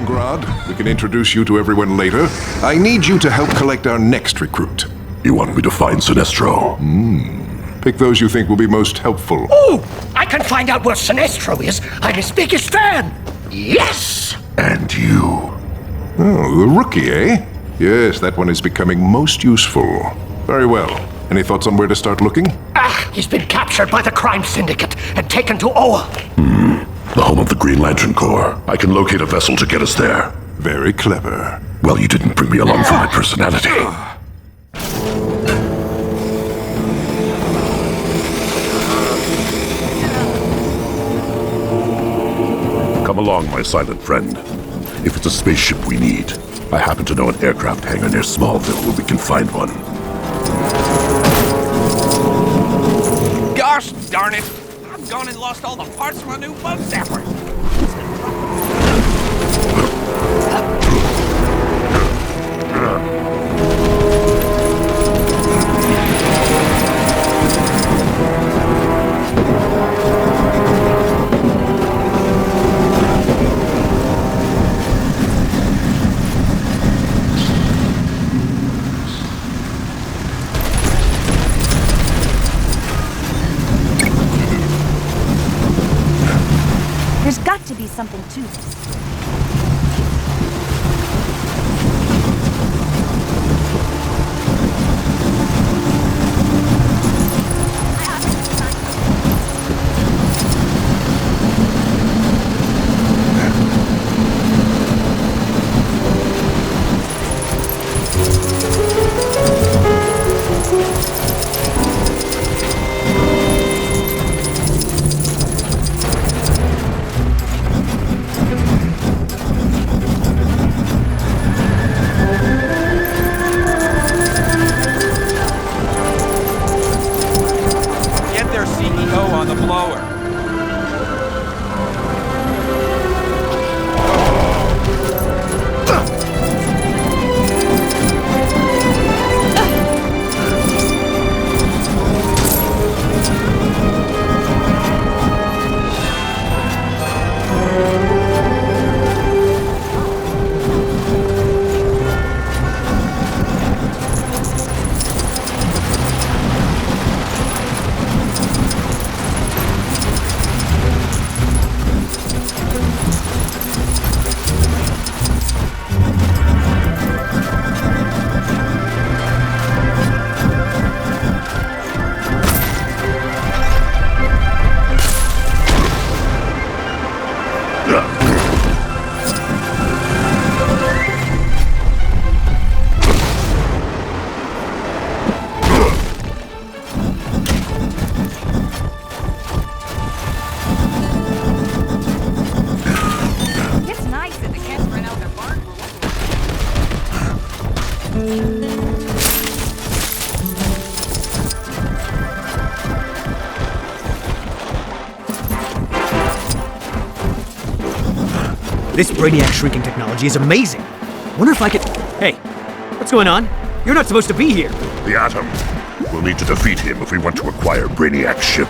Grad. We can introduce you to everyone later. I need you to help collect our next recruit. You want me to find Sinestro? Pick those you think will be most helpful. Oh! I can find out where Sinestro is. I'm his biggest fan. Yes! And you? Oh, the rookie, eh? Yes, that one is becoming most useful. Very well. Any thoughts on where to start looking? He's been captured by the crime syndicate and taken to Oa. The home of the Green Lantern Corps. I can locate a vessel to get us there. Very clever. Well, you didn't bring me along for my personality. Come along, my silent friend. If it's a spaceship we need, I happen to know an aircraft hangar near Smallville where we can find one. Gosh darn it! I've gone and lost all the parts from my new bug zapper. There's got to be something to this. This Brainiac shrinking technology is amazing. Wonder if I could... Hey, what's going on? You're not supposed to be here. The Atom. We'll need to defeat him if we want to acquire Brainiac's ship.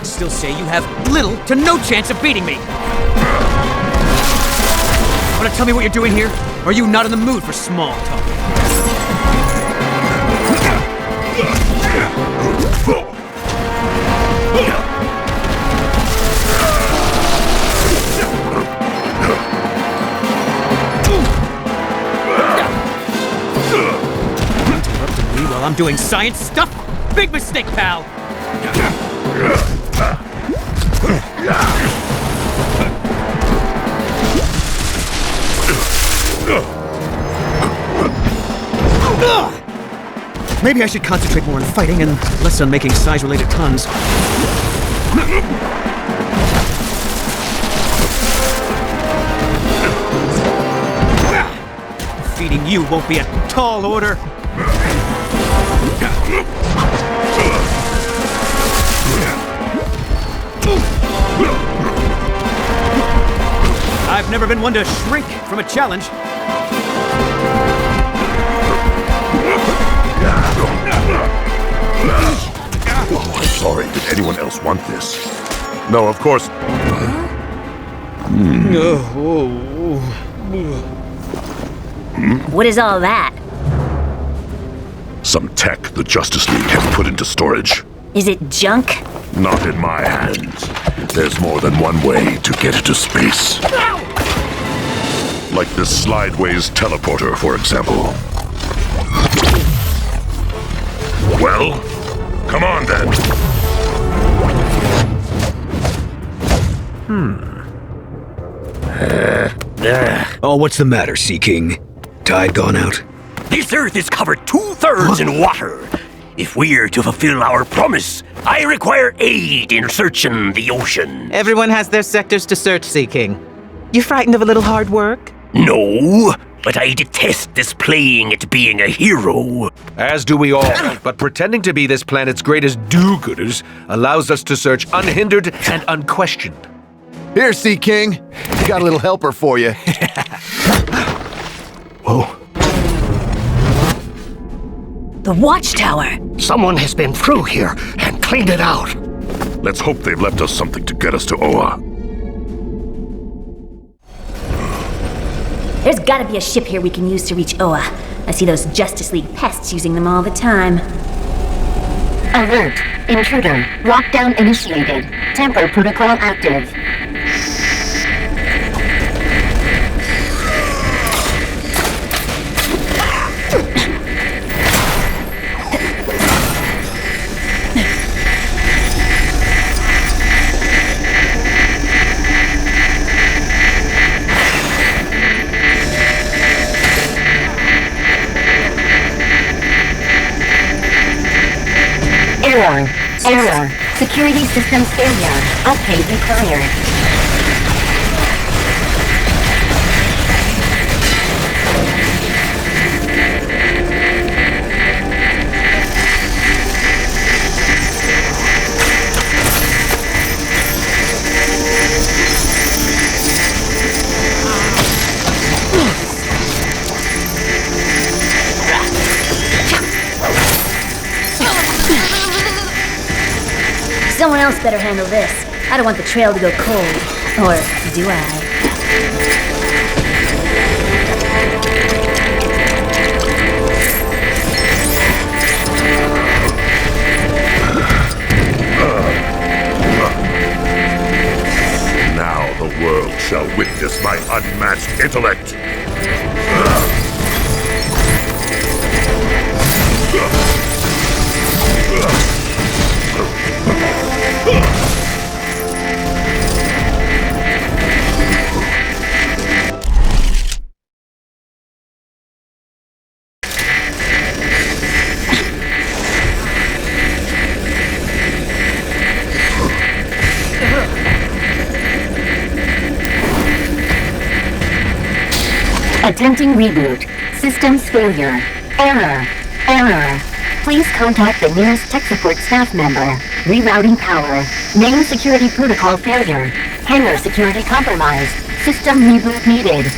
Still say you have little to no chance of beating me. Want to tell me what you're doing here? Or are you not in the mood for small talk? Interrupting me while I'm doing science stuff? Big mistake, pal! Maybe I should concentrate more on fighting and less on making size-related puns. Feeding you won't be a tall order. I've never been one to shrink from a challenge. No, of course. What is all that? Some tech the Justice League has put into storage. Is it junk? Not in my hands. There's more than one way to get into space. Like this Slideways teleporter, for example. Well, come on then. Oh, what's the matter, Sea King? Tide gone out? This Earth is covered 2/3 in water. If we're to fulfill our promise, I require aid in searching the ocean. Everyone has their sectors to search, Sea King. You frightened of a little hard work? No, but I detest this playing at being a hero. As do we all, but pretending to be this planet's greatest do-gooders allows us to search unhindered and unquestioned. Here, Sea King. We got a little helper for you. Whoa. The watchtower. Someone has been through here and cleaned it out. Let's hope they've left us something to get us to Oa. There's gotta be a ship here we can use to reach Oa. I see those Justice League pests using them all the time. Alert! Intruder. Lockdown initiated. Tamper protocol active. Error. Error. Security systems failure. Update required. Someone else better handle this. I don't want the trail to go cold. Or do I? Now the world shall witness my unmatched intellect. Attempting reboot. Systems failure. Error. Error. Please contact the nearest tech support staff member. Rerouting power. Main security protocol failure. Hangar security compromised. System reboot needed.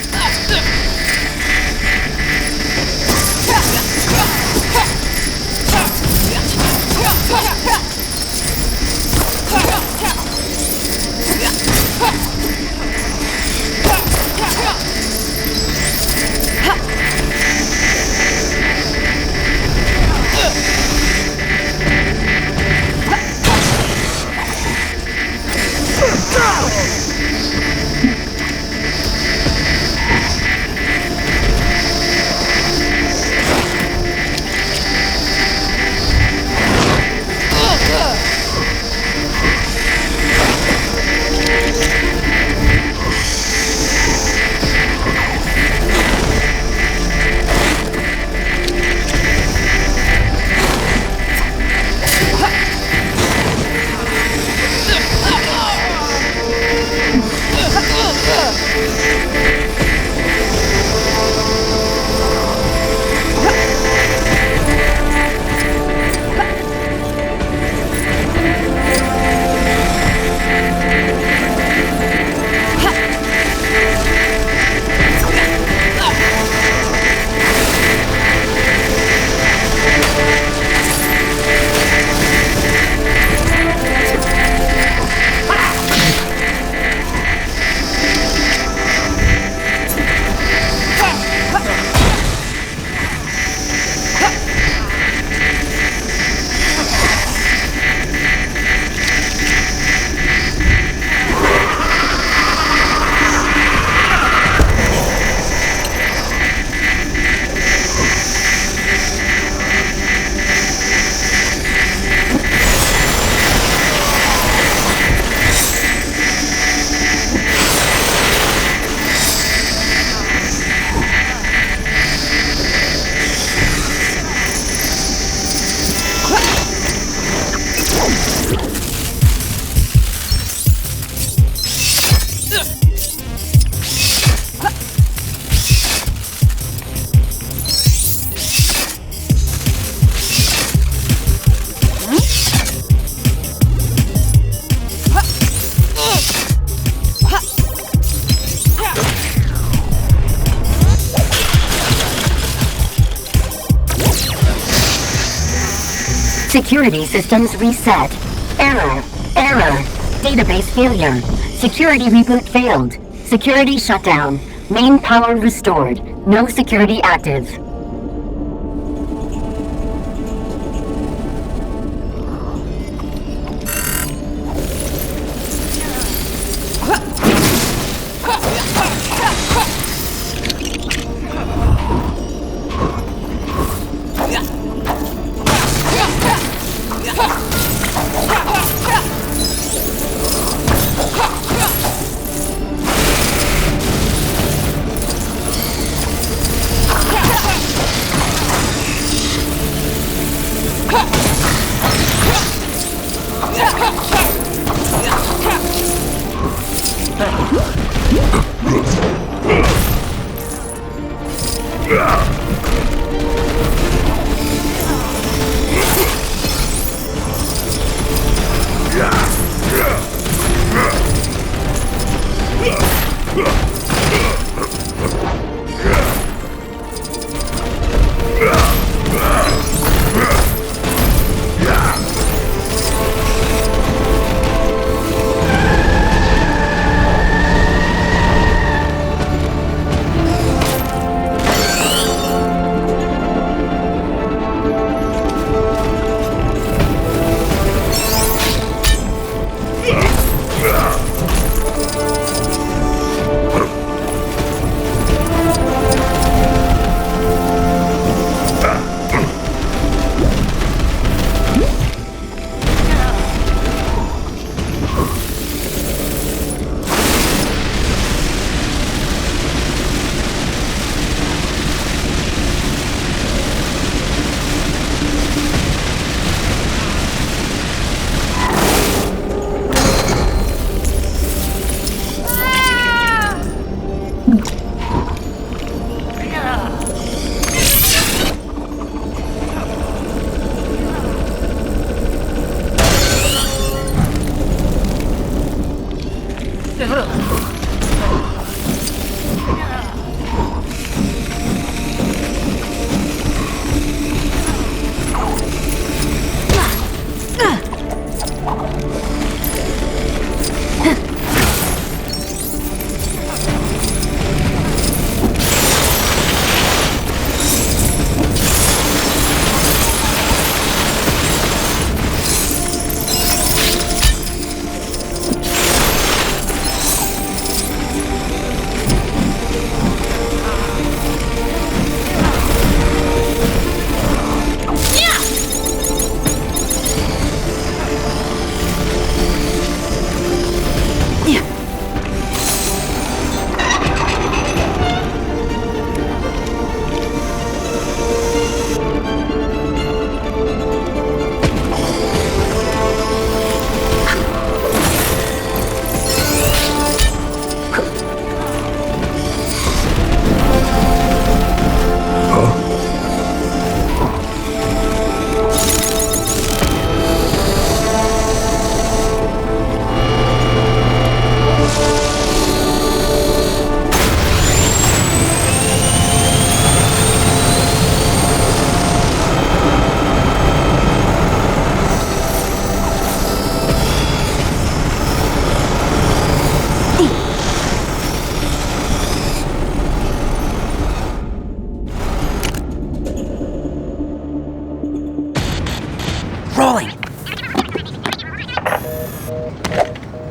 Security systems reset. Error. Error. Database failure. Security reboot failed. Security shutdown. Main power restored. No security active.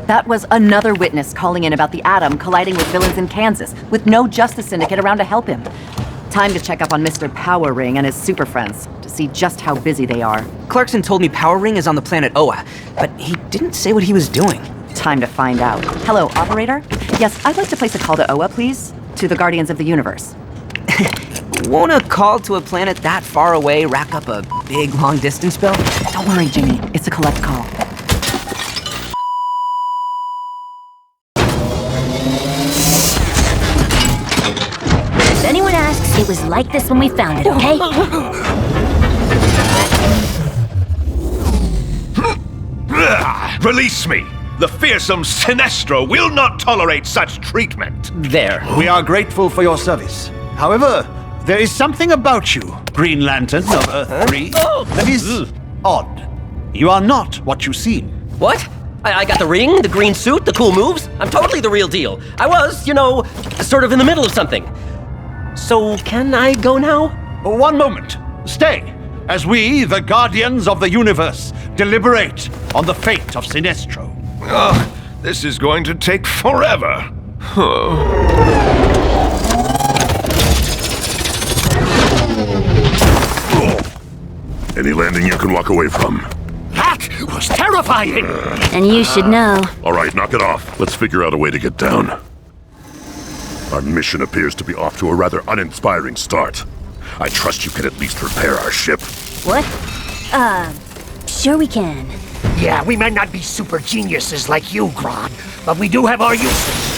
That was another witness calling in about the Atom colliding with villains in Kansas, with no Justice Syndicate around to help him. Time to check up on Mr. Power Ring and his super friends, to see just how busy they are. Clarkson told me Power Ring is on the planet Oa, but he didn't say what he was doing. Time to find out. Hello, operator? Yes, I'd like to place a call to Oa, please. To the Guardians of the Universe. Won't a call to a planet that far away rack up a big long-distance bill? Don't worry, Jimmy. It's a collect call. If anyone asks, it was like this when we found it, okay? Release me! The fearsome Sinestro will not tolerate such treatment! There. We are grateful for your service. However, there is something about you, Green Lantern of Earth 3, that is odd. You are not what you seem. What? I got the ring, the green suit, the cool moves. I'm totally the real deal. I was, sort of in the middle of something. So, can I go now? One moment. Stay, as we, the Guardians of the Universe, deliberate on the fate of Sinestro. Oh, this is going to take forever. Any landing you can walk away from. That was terrifying! And you should know. All right, knock it off. Let's figure out a way to get down. Our mission appears to be off to a rather uninspiring start. I trust you can at least repair our ship. What? Sure we can. Yeah, we might not be super geniuses like you, Grodd, but we do have our uses.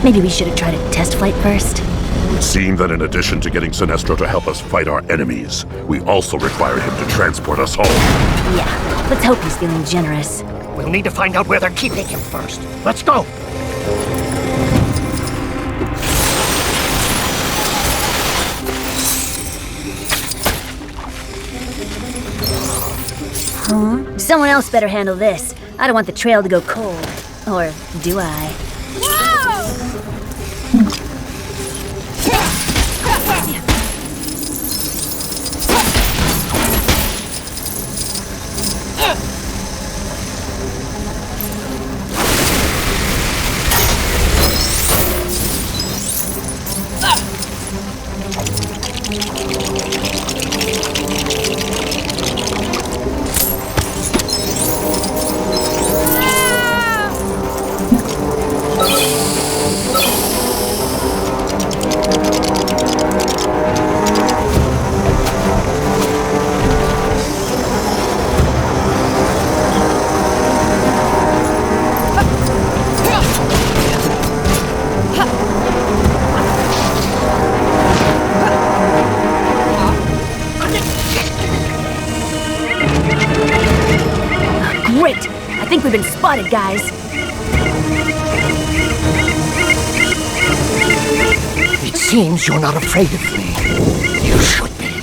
Maybe we should have tried a test flight first. It would seem that in addition to getting Sinestro to help us fight our enemies, we also require him to transport us home. Yeah, let's hope he's feeling generous. We'll need to find out where they're keeping him first. Let's go! Huh? Someone else better handle this. I don't want the trail to go cold. Or do I? Great! I think we've been spotted, guys. It seems you're not afraid of me. You should be.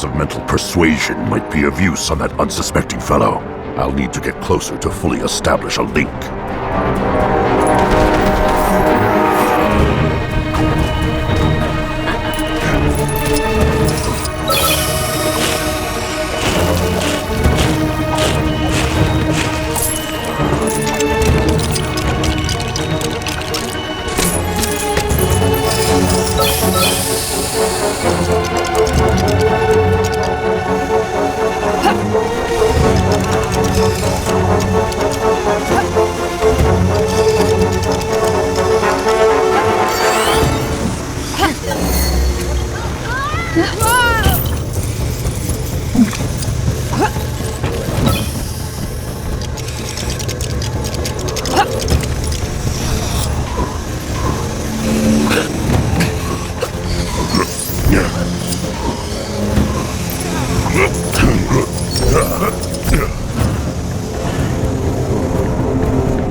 powers of mental persuasion might be of use on that unsuspecting fellow. I'll need to get closer to fully establish a link.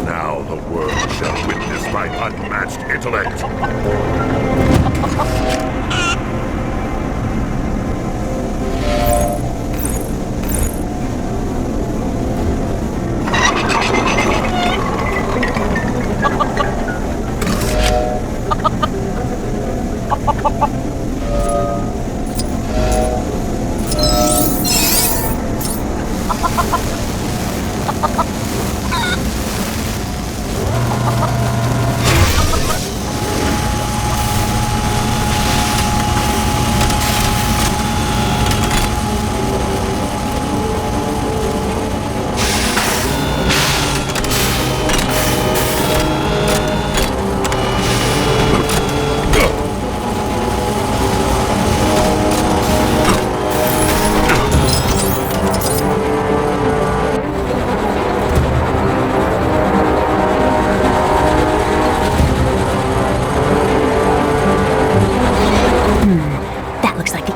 Now the world shall witness my unmatched intellect.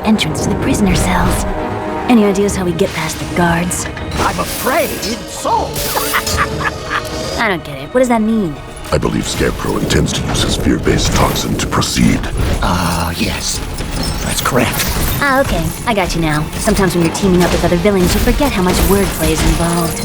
Entrance to the prisoner cells. Any ideas how we get past the guards? I'm afraid so. I don't get it. What does that mean? I believe Scarecrow intends to use his fear-based toxin to proceed. Yes. That's correct. Ah, okay. I got you now. Sometimes when you're teaming up with other villains, you forget how much wordplay is involved.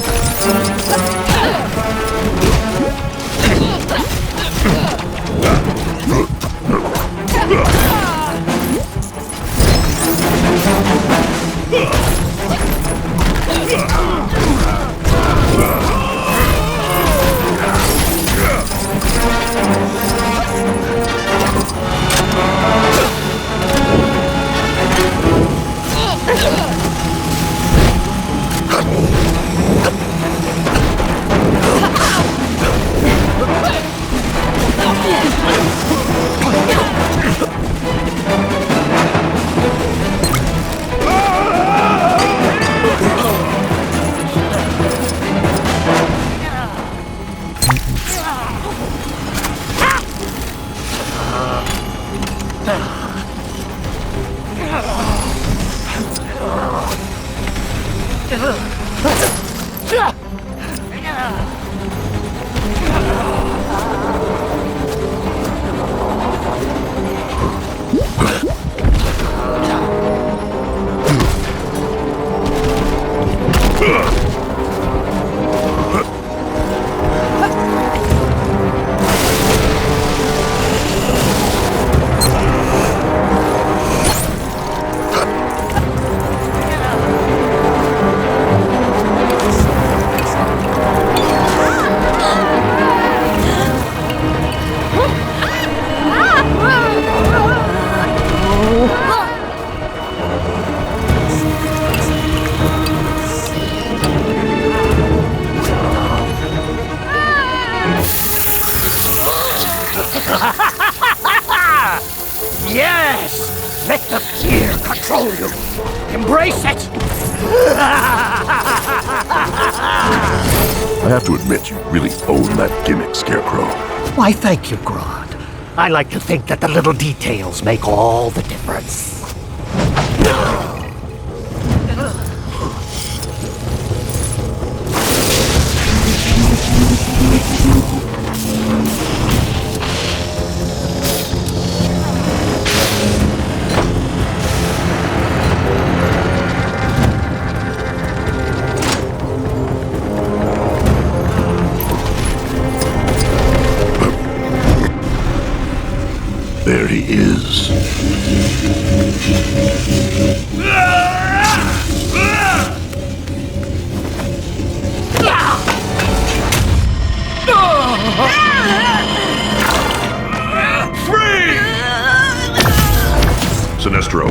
Yes! Let the fear control you! Embrace it! I have to admit, you really own that gimmick, Scarecrow. Why, thank you, Grodd. I like to think that the little details make all the difference. There he is. Free! Sinestro,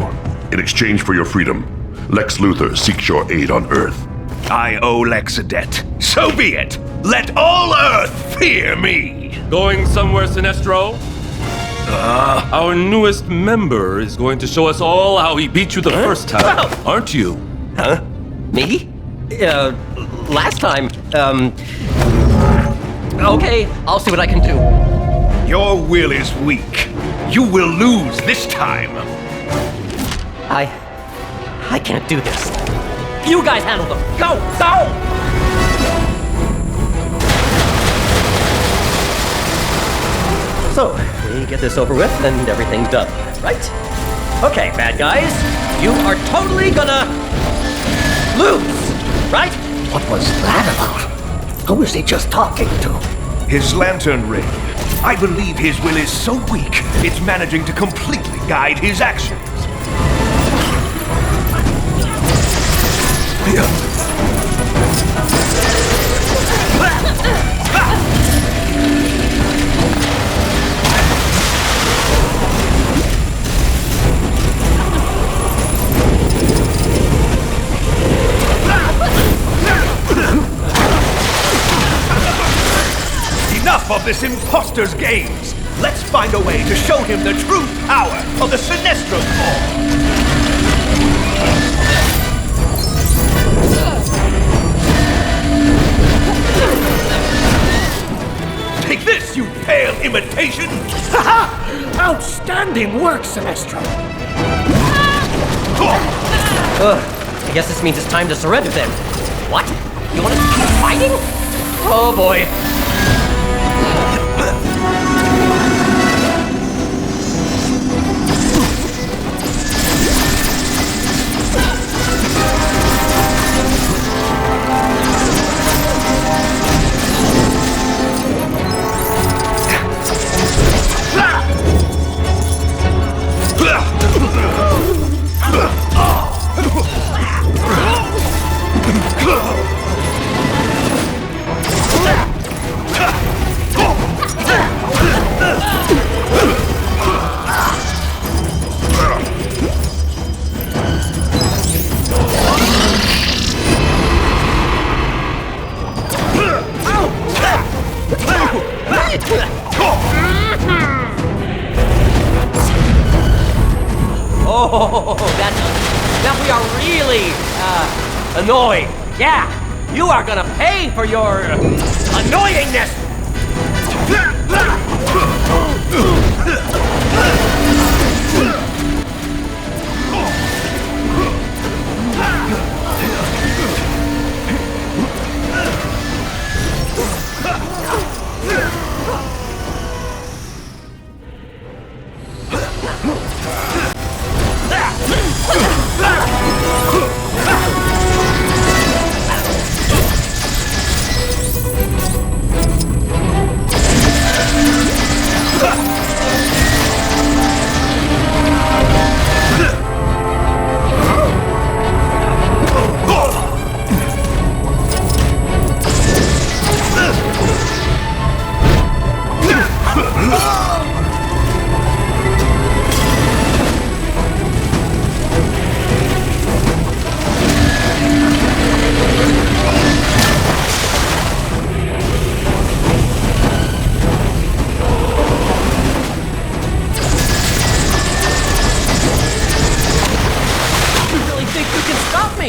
in exchange for your freedom, Lex Luthor seeks your aid on Earth. I owe Lex a debt. So be it. Let all Earth fear me. Going somewhere, Sinestro? Our newest member is going to show us all how he beat you the first time, aren't you? Huh? Me? Last time, okay, I'll see what I can do. Your will is weak. You will lose this time. I can't do this. You guys handle them. Go! Go! So, we get this over with and everything's done, right? Okay, bad guys, you are totally gonna lose, right? What was that about? Who was he just talking to? His lantern ring. I believe his will is so weak, it's managing to completely guide his actions. Enough of this imposter's games! Let's find a way to show him the true power of the Sinestro Corps! Take this, you pale imitation! Outstanding work, Sinestro! I guess this means it's time to surrender then. What? You want to keep fighting? Oh boy. Oh, that we are really, annoying. Yeah, you are gonna pay for your annoyingness.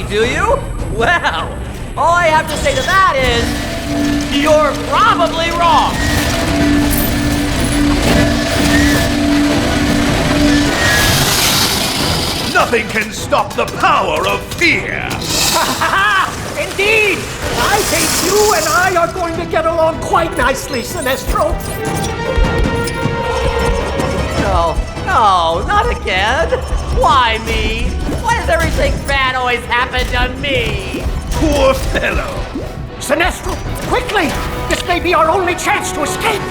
Do you? Well, all I have to say to that is, you're probably wrong. Nothing can stop the power of fear. Indeed! I think you and I are going to get along quite nicely, Sinestro. No, not again. Why me? Why does everything bad always happen to me? Poor fellow. Sinestro, quickly! This may be our only chance to escape.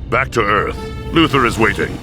Back to Earth. Luther is waiting.